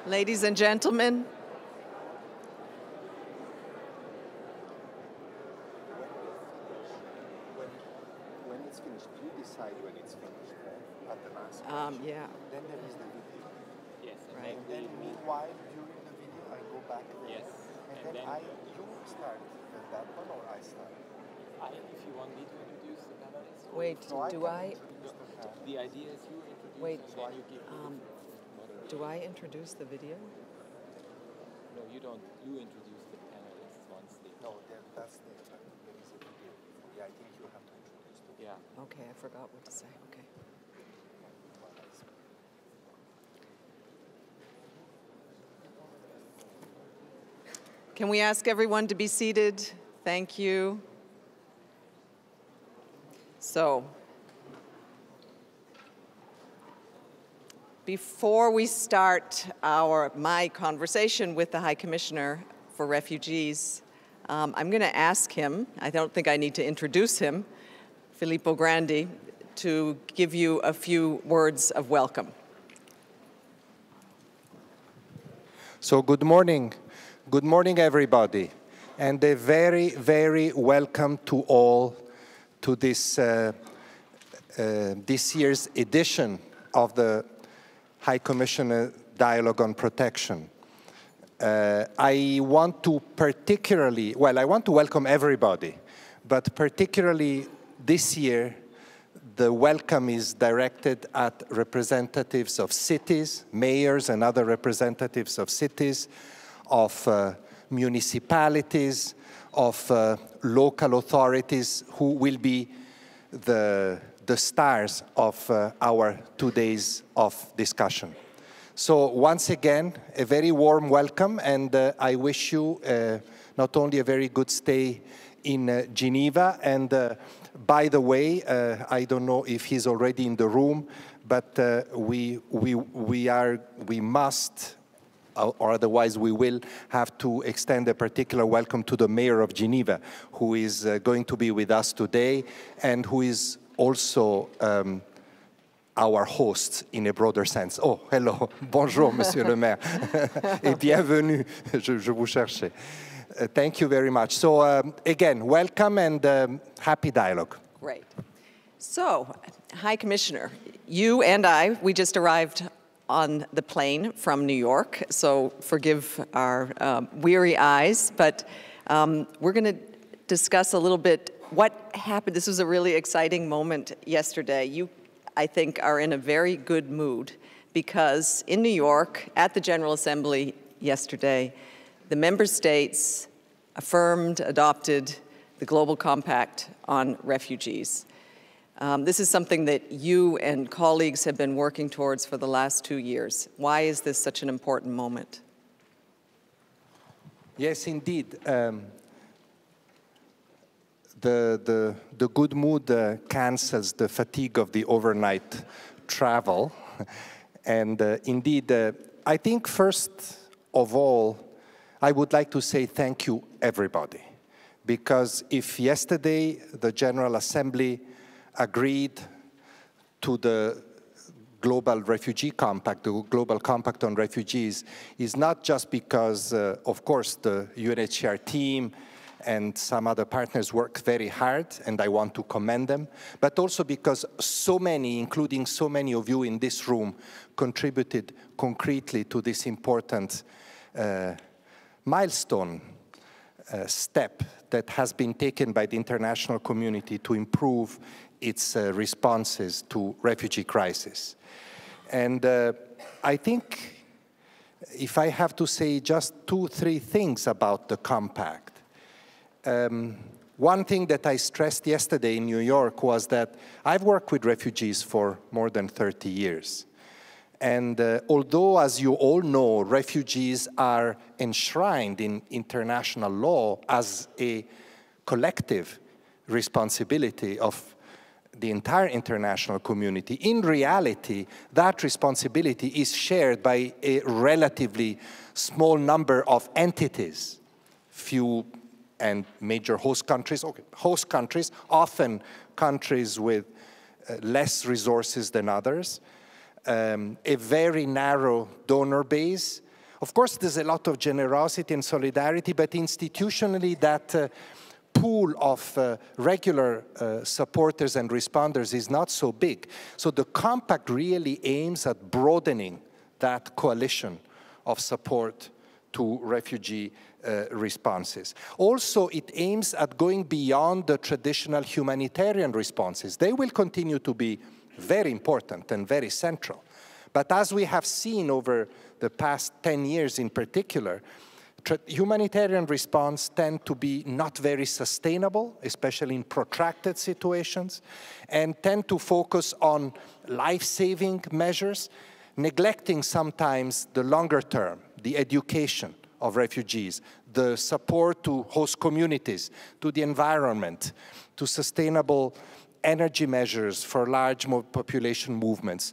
Ladies and gentlemen, when it's finished, you decide when it's finished, right? At the last question. yeah. Then there is the video. Yes. Right. And then meanwhile, during the video, I go back there. Yes. And then you start that one or I start? If you want me to introduce the panelists. Wait, No, do I? The idea is you introduce Wait, and then you give do I introduce the video? No, you don't. You introduce the panelists once they... No, that's there, but there is a video. Yeah, I think you have to introduce the video. Yeah. Okay, I forgot what to say. Okay. Can we ask everyone to be seated? Thank you. So, before we start my conversation with the High Commissioner for Refugees, I'm going to ask him, I don't think I need to introduce him, Filippo Grandi, to give you a few words of welcome. So good morning. Good morning, everybody. And a very, very welcome to all to this year's edition of the High Commissioner Dialogue on Protection. I want to welcome everybody, but particularly this year, the welcome is directed at representatives of cities, mayors and other representatives of cities, of municipalities, of local authorities who will be the stars of our 2 days of discussion. So once again, a very warm welcome, and I wish you not only a very good stay in Geneva, and by the way, I don't know if he's already in the room, but we must, or otherwise we will have to extend a particular welcome to the Mayor of Geneva, who is going to be with us today, and who is also our host in a broader sense. Oh, hello, bonjour, Monsieur le Maire, et bienvenue, je vous cherchais. Thank you very much. So again, welcome and happy dialogue. Great. So, High Commissioner, you and we just arrived on the plane from New York, so forgive our weary eyes, but we're going to discuss a little bit what happened. This was a really exciting moment yesterday. You, I think, are in a very good mood because in New York, at the General Assembly yesterday, the member states adopted the Global Compact on Refugees. This is something that you and colleagues have been working towards for the last 2 years. Why is this such an important moment? Yes, indeed. The good mood cancels the fatigue of the overnight travel. And indeed, I think first of all, I would like to say thank you, everybody. Because if yesterday the General Assembly agreed to the Global Refugee Compact, the Global Compact on Refugees, is not just because, of course, the UNHCR team and some other partners work very hard, and I want to commend them, but also because so many, including so many of you in this room, contributed concretely to this important milestone step that has been taken by the international community to improve its responses to refugee crisis. And I think if I have to say just 2 or 3 things about the compact, one thing that I stressed yesterday in New York was that I've worked with refugees for more than 30 years. And although, as you all know, refugees are enshrined in international law as a collective responsibility of the entire international community, in reality, that responsibility is shared by a relatively small number of entities, few and major host countries, often countries with less resources than others, a very narrow donor base, Of course, there's a lot of generosity and solidarity, but institutionally that pool of regular supporters and responders is not so big. So the compact really aims at broadening that coalition of support to refugee responses. Also, it aims at going beyond the traditional humanitarian responses. They will continue to be very important and very central. But as we have seen over the past 10 years in particular, humanitarian response tend to be not very sustainable, especially in protracted situations, and tend to focus on life-saving measures, neglecting sometimes the longer term, the education of refugees, the support to host communities, to the environment, to sustainable energy measures for large population movements.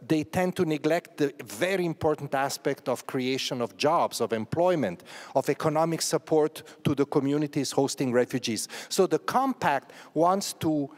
They tend to neglect the very important aspect of creation of jobs, of employment, of economic support to the communities hosting refugees. So the Compact wants to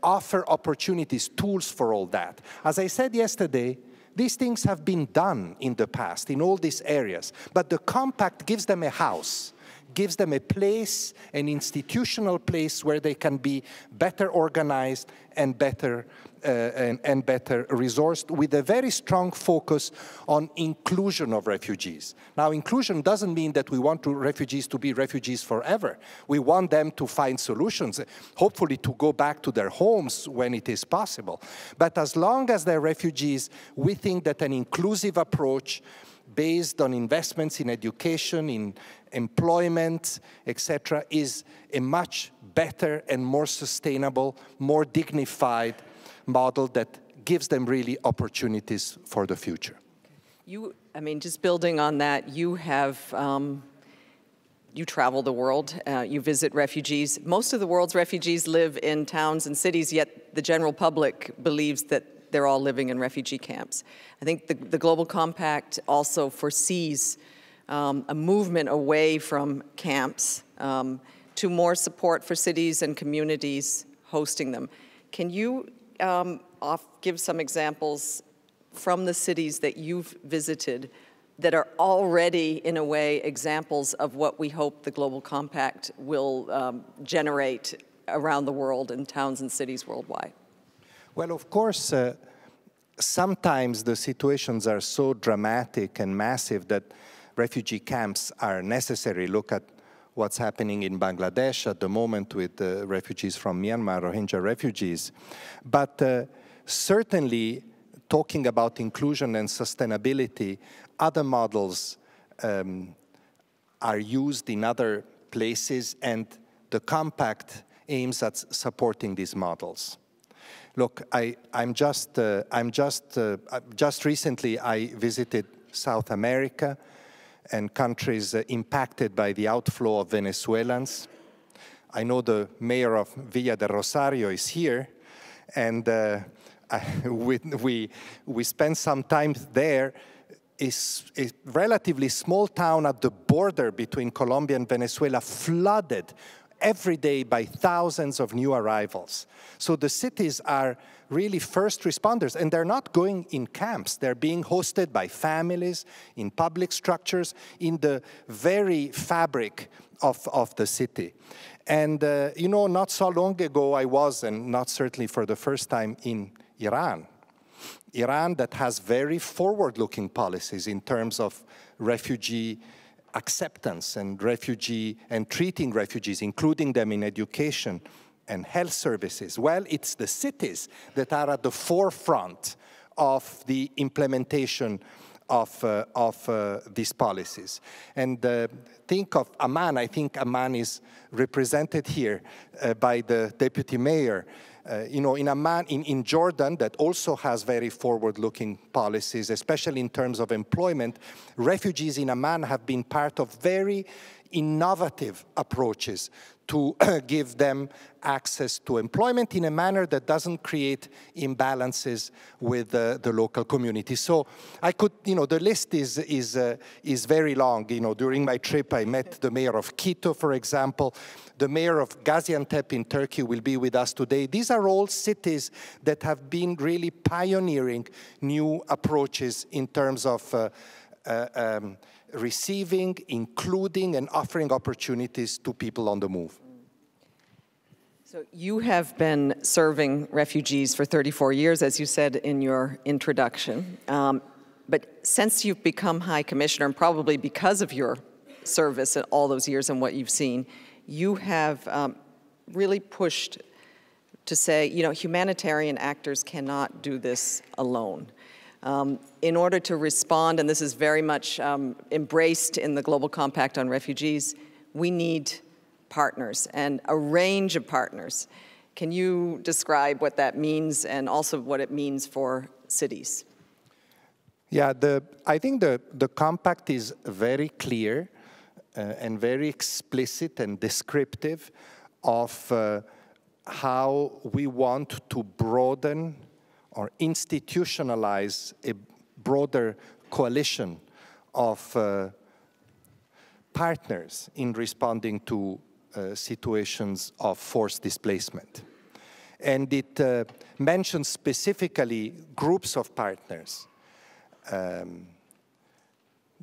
offer opportunities, tools for all that. As I said yesterday, these things have been done in the past in all these areas, but the Compact gives them a house, gives them a place, an institutional place where they can be better organized and better resourced, with a very strong focus on inclusion of refugees. Now, inclusion doesn't mean that we want refugees to be refugees forever. We want them to find solutions, hopefully to go back to their homes when it is possible. But as long as they're refugees, we think that an inclusive approach based on investments in education, in employment, etc., is a much better and more sustainable, more dignified model that gives them really opportunities for the future. I mean, just building on that, you have, you travel the world, you visit refugees. Most of the world's refugees live in towns and cities, yet the general public believes that they're all living in refugee camps. I think the Global Compact also foresees a movement away from camps to more support for cities and communities hosting them. Can you give some examples from the cities that you've visited that are already, in a way, examples of what we hope the Global Compact will generate around the world in towns and cities worldwide? Well, of course, sometimes the situations are so dramatic and massive that refugee camps are necessary. Look at what's happening in Bangladesh at the moment with the refugees from Myanmar, Rohingya refugees. But certainly, talking about inclusion and sustainability, other models are used in other places, and the Compact aims at supporting these models. Look, just recently I visited South America and countries impacted by the outflow of Venezuelans. I know the mayor of Villa de Rosario is here, and we spent some time there. It's a relatively small town at the border between Colombia and Venezuela, flooded every day by thousands of new arrivals. So the cities are really first responders, and they're not going in camps. They're being hosted by families, in public structures, in the very fabric of the city. And, you know, not so long ago I was, and not certainly for the first time, in Iran. Iran that has very forward-looking policies in terms of refugee acceptance and treating refugees, including them in education and health services. Well, it's the cities that are at the forefront of the implementation of these policies. And think of Amman. I think Amman is represented here by the deputy mayor. You know, in Amman, in Jordan, that also has very forward-looking policies, especially in terms of employment. Refugees in Amman have been part of very innovative approaches to give them access to employment in a manner that doesn't create imbalances with the local community. So I could, the list is very long. During my trip, I met the mayor of Quito, for example. The mayor of Gaziantep in Turkey will be with us today. These are all cities that have been really pioneering new approaches in terms of receiving, including, and offering opportunities to people on the move. So you have been serving refugees for 34 years, as you said in your introduction. But since you've become High Commissioner, and probably because of your service in all those years and what you've seen, you have really pushed to say, humanitarian actors cannot do this alone. In order to respond, and this is very much embraced in the Global Compact on Refugees, we need partners and a range of partners. Can you describe what that means and also what it means for cities? Yeah, I think the compact is very clear and very explicit and descriptive of how we want to broaden or institutionalize a broader coalition of partners in responding to situations of forced displacement. And it mentions specifically groups of partners,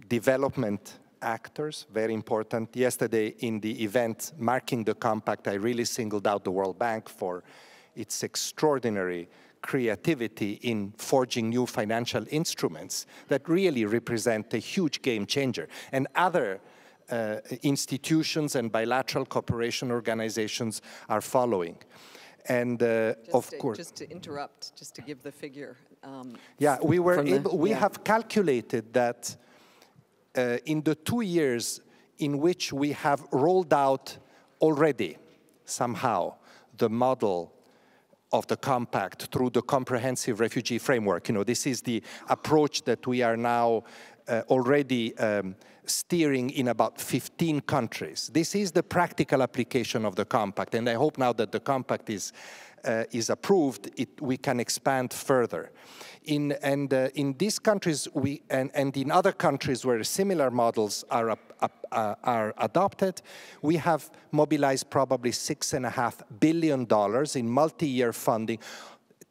development actors, very important. Yesterday in the event marking the compact, I really singled out the World Bank for its extraordinary creativity in forging new financial instruments that really represent a huge game changer. And other institutions and bilateral cooperation organizations are following. And of course, just to interrupt, just to give the figure. Yeah, we have calculated that in the 2 years in which we have rolled out already somehow the model of the compact through the comprehensive refugee framework. This is the approach that we are now already steering in about 15 countries. This is the practical application of the compact, and I hope now that the compact is approved, we can expand further. In these countries, and in other countries where similar models are adopted, we have mobilized probably $6.5 billion in multi-year funding,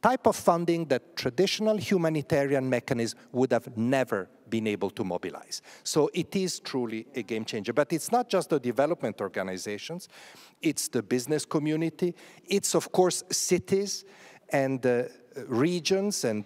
type of funding that traditional humanitarian mechanisms would have never been able to mobilize. So it is truly a game changer. But it's not just the development organizations, it's the business community, it's of course cities and regions and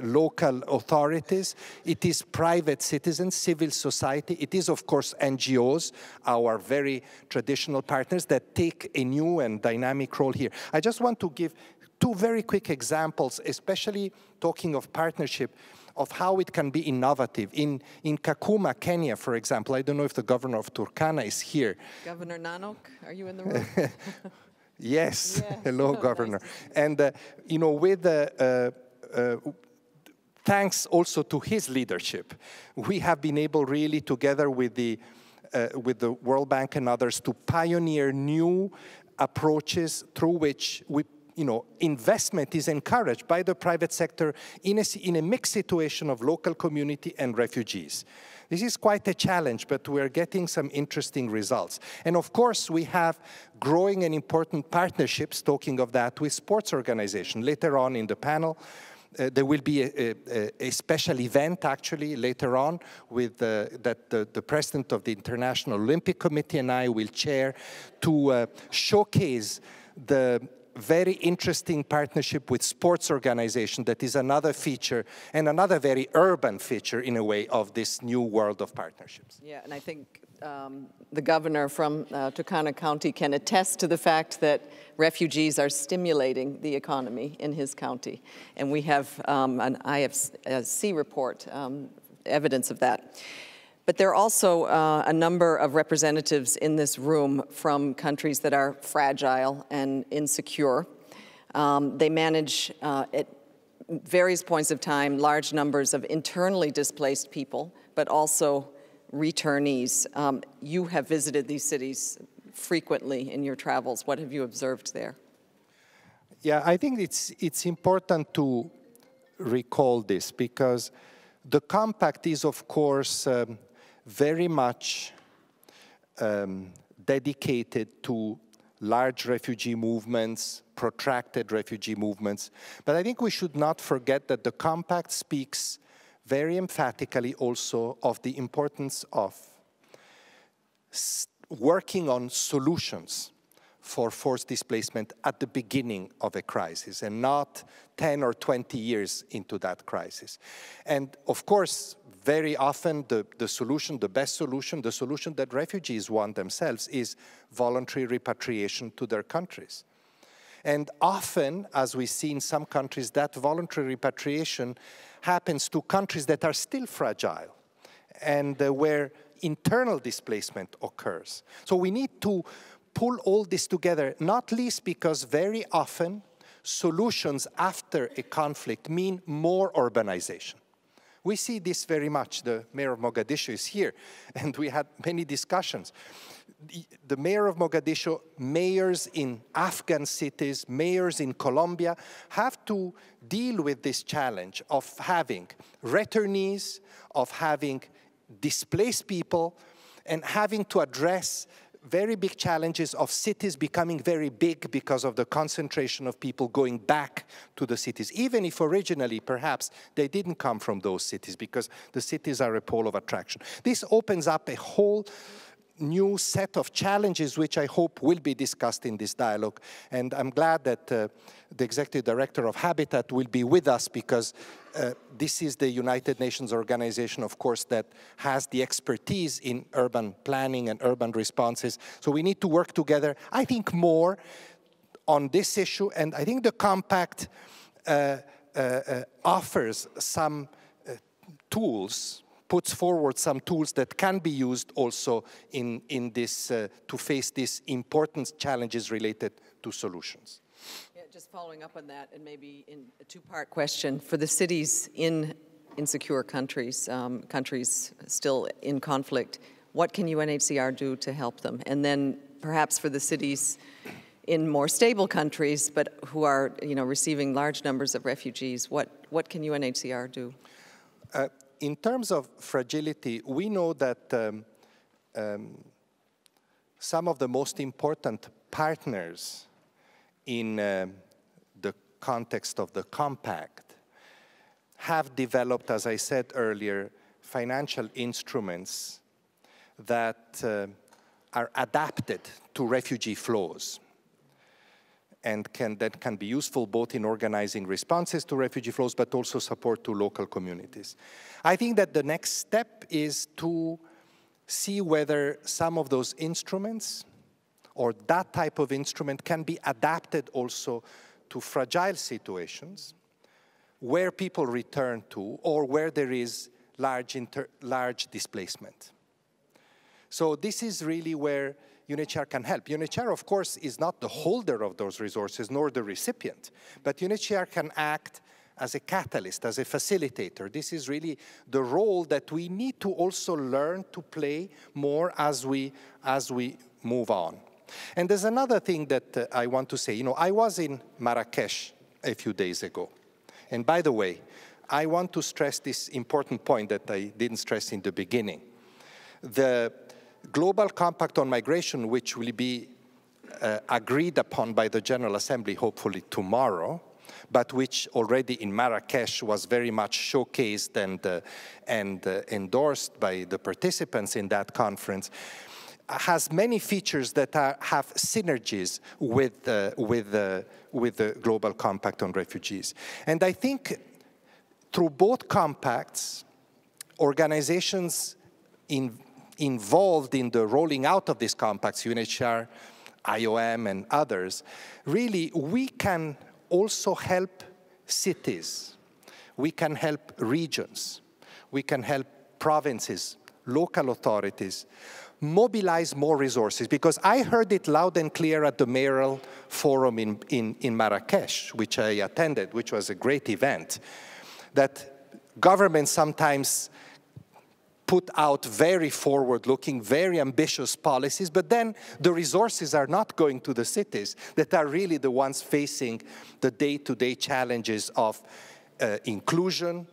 local authorities, it is private citizens, civil society, it is of course NGOs, our very traditional partners that take a new and dynamic role here. I just want to give two very quick examples, especially talking of partnership, of how it can be innovative. In Kakuma, Kenya, for example, I don't know if the governor of Turkana is here. Governor Nanok, are you in the room? Yes, yeah. Hello, Governor. Nice. And thanks also to his leadership, we have been able really, together with the World Bank and others, to pioneer new approaches through which investment is encouraged by the private sector in a mixed situation of local community and refugees. This is quite a challenge, but we're getting some interesting results. And of course, we have growing and important partnerships, talking of that, with sports organizations. Later on in the panel, there will be a special event, actually, later on, with that the president of the International Olympic Committee and I will chair, to showcase the very interesting partnership with sports organization that is another feature and another very urban feature in a way of this new world of partnerships. Yeah, and I think the governor from Turkana County can attest to the fact that refugees are stimulating the economy in his county. And we have an IFC report, evidence of that. But there are also a number of representatives in this room from countries that are fragile and insecure. They manage, at various points of time, large numbers of internally displaced people, but also returnees. You have visited these cities frequently in your travels. What have you observed there? Yeah, I think it's important to recall this because the compact is, of course, very much dedicated to large refugee movements, protracted refugee movements. But I think we should not forget that the compact speaks very emphatically also of the importance of working on solutions for forced displacement at the beginning of a crisis and not 10 or 20 years into that crisis. And of course, very often the solution, the best solution, the solution that refugees want themselves is voluntary repatriation to their countries. And often, as we see in some countries, that voluntary repatriation happens to countries that are still fragile and where internal displacement occurs. So we need to pull all this together, not least because very often solutions after a conflict mean more urbanization. We see this very much. The mayor of Mogadishu is here, and we had many discussions. The mayor of Mogadishu, mayors in Afghan cities, mayors in Colombia have to deal with this challenge of having returnees, of having displaced people, and having to address very big challenges of cities becoming very big because of the concentration of people going back to the cities, even if originally, perhaps, they didn't come from those cities because the cities are a pole of attraction. This opens up a whole new set of challenges which I hope will be discussed in this dialogue. And I'm glad that the Executive Director of Habitat will be with us because this is the United Nations organization, of course, that has the expertise in urban planning and urban responses. So we need to work together, I think, more on this issue. And I think the Compact offers some tools, puts forward some tools that can be used also in this, to face these important challenges related to solutions. Yeah, just following up on that, and maybe in a two-part question, for the cities in insecure countries, countries still in conflict, what can UNHCR do to help them? And then perhaps for the cities in more stable countries, but who are, receiving large numbers of refugees, what can UNHCR do? In terms of fragility, we know that some of the most important partners in the context of the Compact have developed, as I said earlier, financial instruments that are adapted to refugee flows and that can be useful both in organizing responses to refugee flows, but also support to local communities. I think that the next step is to see whether some of those instruments or that type of instrument can be adapted also to fragile situations where people return to or where there is large displacement. So this is really where UNHCR can help. UNHCR, of course, is not the holder of those resources, nor the recipient, but UNHCR can act as a catalyst, as a facilitator. This is really the role that we need to also learn to play more as we move on. And there's another thing that I want to say. I was in Marrakesh a few days ago. And by the way, I want to stress this important point that I didn't stress in the beginning. The Global Compact on Migration, which will be agreed upon by the General Assembly, hopefully tomorrow, but which already in Marrakesh was very much showcased and endorsed by the participants in that conference, has many features that have synergies with the Global Compact on Refugees. And I think through both compacts, organizations involved in the rolling out of these compacts, UNHCR, IOM, and others, really, we can also help cities. We can help regions. We can help provinces, local authorities, mobilize more resources. Because I heard it loud and clear at the mayoral forum in Marrakesh, which I attended, which was a great event, that governments sometimes put out very forward-looking, very ambitious policies, but then the resources are not going to the cities that are really the ones facing the day-to-day challenges of inclusion,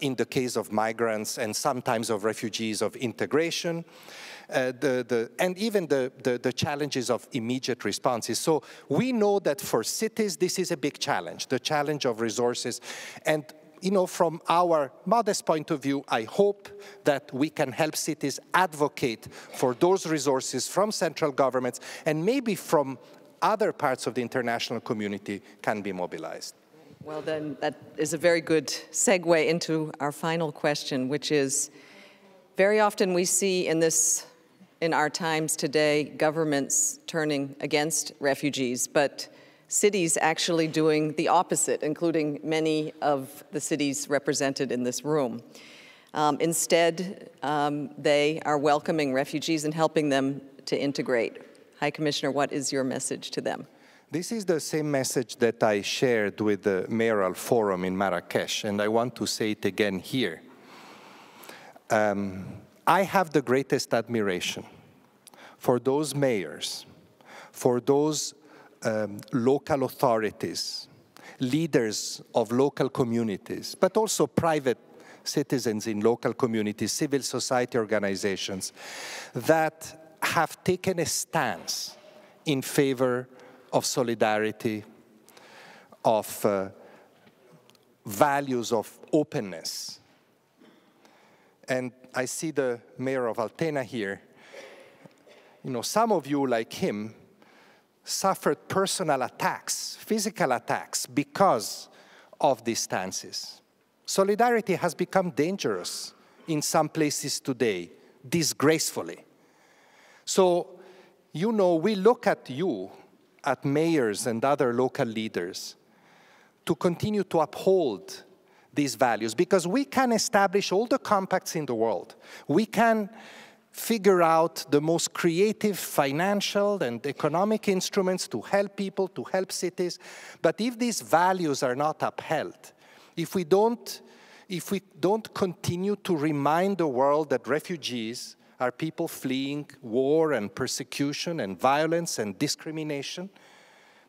in the case of migrants and sometimes of refugees, of integration, and even the challenges of immediate responses. So we know that for cities, this is a big challenge, the challenge of resources. And from our modest point of view, I hope that we can help cities advocate for those resources from central governments, and maybe from other parts of the international community can be mobilized. Well, then that is a very good segue into our final question, which is, very often we see in our times today, governments turning against refugees, but cities actually doing the opposite, including many of the cities represented in this room. Instead, they are welcoming refugees and helping them to integrate. High Commissioner, what is your message to them? This is the same message that I shared with the Mayoral Forum in Marrakesh, and I want to say it again here. I have the greatest admiration for those mayors, for those local authorities, leaders of local communities, but also private citizens in local communities, civil society organizations, that have taken a stance in favor of solidarity, of values of openness. And I see the mayor of Altena here. Some of you, like him, suffered personal attacks, physical attacks, because of these stances. Solidarity has become dangerous in some places today, disgracefully. So, we look at you, at mayors and other local leaders, to continue to uphold these values, because we can establish all the compacts in the world. We can figure out the most creative financial and economic instruments to help people, to help cities. But if these values are not upheld, if we don't continue to remind the world that refugees are people fleeing war and persecution and violence and discrimination,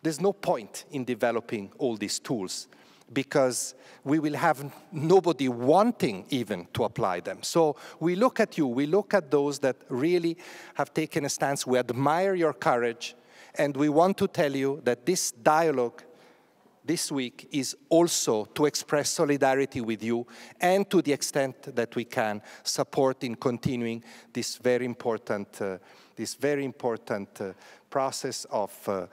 there's no point in developing all these tools, because we will have nobody wanting even to apply them. So we look at you, we look at those that really have taken a stance. We admire your courage, and we want to tell you that this dialogue this week is also to express solidarity with you, and to the extent that we can, support in continuing this very important process of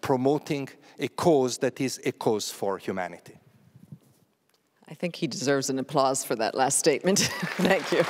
promoting a cause that is a cause for humanity. I think he deserves an applause for that last statement. Thank you.